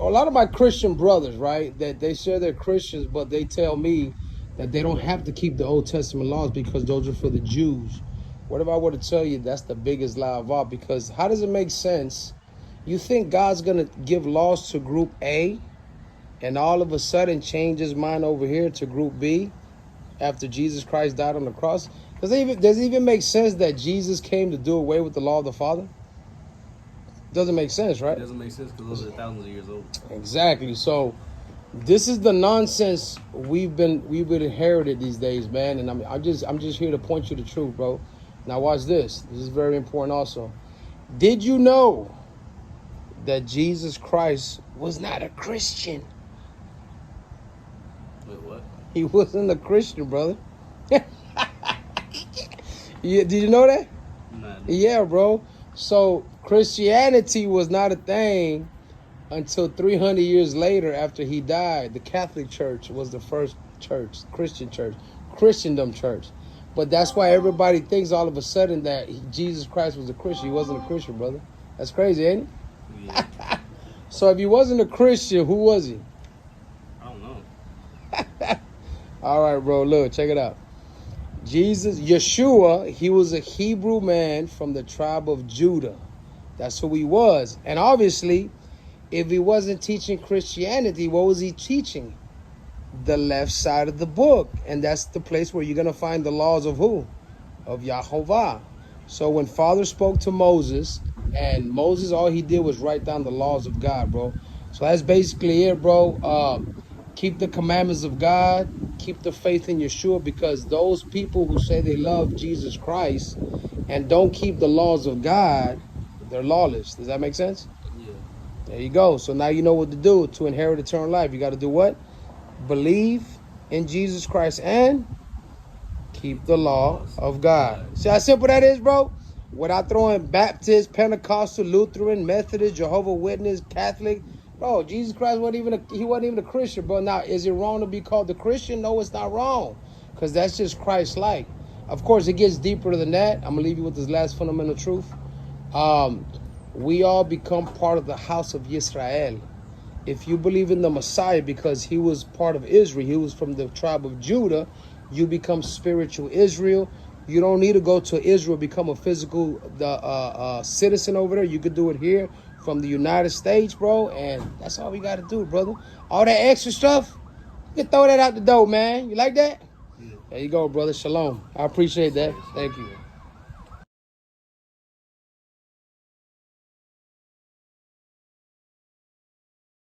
a lot of my Christian brothers, right, that they say they're Christians, but they tell me that they don't have to keep the Old Testament laws because those are for the Jews. What if I were to tell you that's the biggest lie of all? Because how does it make sense? You think God's going to give laws to group A and all of a sudden change his mind over here to group B after Jesus Christ died on the cross? Does it even make sense that Jesus came to do away with the law of the Father? Doesn't make sense, right? It doesn't make sense because those are thousands of years old. Exactly. So this is the nonsense we've been inherited these days, man. And I'm just here to point you the truth, bro. Now watch this. This is very important also. Did you know that Jesus Christ was not a Christian? Wait, what? He wasn't a Christian, brother. Did you know that? Nah, Yeah, bro. So Christianity was not a thing until 300 years later after he died. The Catholic Church was the first church, Christendom church. But that's why everybody thinks all of a sudden that Jesus Christ was a Christian. He wasn't a Christian, brother. That's crazy, ain't it? Yeah. So if he wasn't a Christian, who was he? I don't know. All right, bro, look, check it out. Yeshua, he was a Hebrew man from the tribe of Judah. That's who he was. And obviously, if he wasn't teaching Christianity, what was he teaching? The left side of the book. And that's the place where you're going to find the laws of who? Of Yahovah. So when Father spoke to Moses, and Moses, all he did was write down the laws of God, bro. So that's basically it, bro. Keep the commandments of God. Keep the faith in Yeshua, because those people who say they love Jesus Christ and don't keep the laws of God, they're lawless. Does that make sense? Yeah. There you go. So now you know what to do to inherit eternal life. You got to do what? Believe in Jesus Christ and keep the law of God. See how simple that is, bro? Without throwing Baptist, Pentecostal, Lutheran, Methodist, Jehovah's Witness, Catholic. Bro, Jesus Christ wasn't even a Christian, bro. Now, is it wrong to be called a Christian? No, it's not wrong, because that's just Christ-like. Of course, it gets deeper than that. I'm going to leave you with this last fundamental truth. We all become part of the house of Yisrael. If you believe in the Messiah because he was part of Israel, he was from the tribe of Judah, you become spiritual Israel. You don't need to go to Israel, become a physical citizen over there. You could do it here from the United States, bro. And that's all we got to do, brother. All that extra stuff, you can throw that out the door, man. You like that? Yeah. There you go, brother. Shalom. I appreciate that. Thank you.